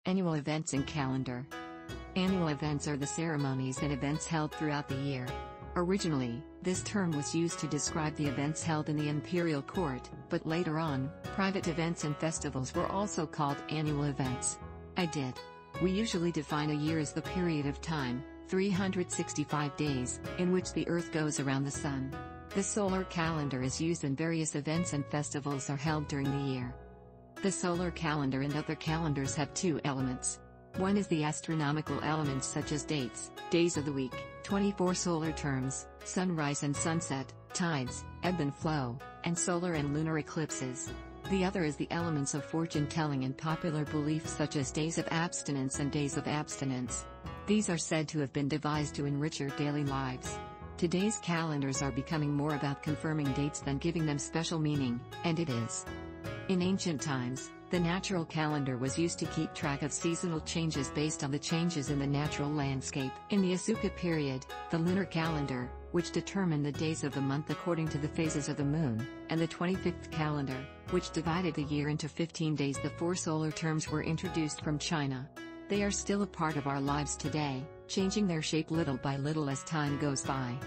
Annual events and calendar. Annual events are the ceremonies and events held throughout the year. Originally, this term was used to describe the events held in the imperial court, but later on, private events and festivals were also called annual events. We usually define a year as the period of time, 365 days, in which the Earth goes around the Sun. The solar calendar is used and various events and festivals are held during the year. The solar calendar and other calendars have two elements. One is the astronomical elements such as dates, days of the week, 24 solar terms, sunrise and sunset, tides, ebb and flow, and solar and lunar eclipses. The other is the elements of fortune-telling and popular beliefs such as days of abstinence and days of abstinence. These are said to have been devised to enrich your daily lives. Today's calendars are becoming more about confirming dates than giving them special meaning, and it is. In ancient times, the natural calendar was used to keep track of seasonal changes based on the changes in the natural landscape. In the Asuka period, the lunar calendar, which determined the days of the month according to the phases of the moon, and the 25th calendar, which divided the year into 15 days. The four solar terms were introduced from China. They are still a part of our lives today, changing their shape little by little as time goes by.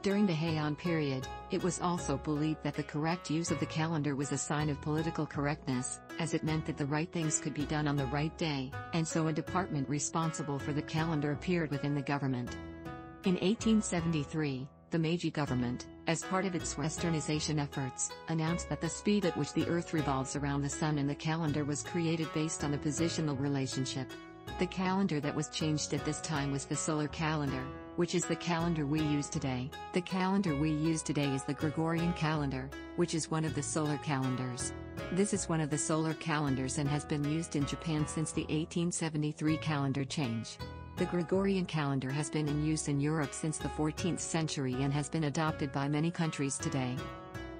During the Heian period, it was also believed that the correct use of the calendar was a sign of political correctness, as it meant that the right things could be done on the right day, and so a department responsible for the calendar appeared within the government. In 1873, the Meiji government, as part of its westernization efforts, announced that the speed at which the Earth revolves around the Sun in the calendar was created based on the positional relationship. The calendar that was changed at this time was the solar calendar, which is the calendar we use today. The calendar we use today is the Gregorian calendar, which is one of the solar calendars. This is one of the solar calendars and has been used in Japan since the 1873 calendar change. The Gregorian calendar has been in use in Europe since the 14th century and has been adopted by many countries today.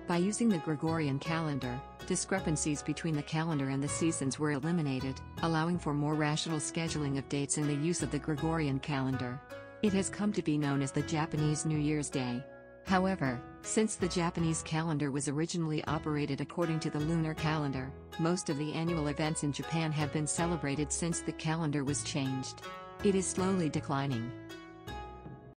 By using the Gregorian calendar, discrepancies between the calendar and the seasons were eliminated, allowing for more rational scheduling of dates in the use of the Gregorian calendar. It has come to be known as the Japanese New Year's Day. However, since the Japanese calendar was originally operated according to the lunar calendar, most of the annual events in Japan have been celebrated since the calendar was changed. It is slowly declining.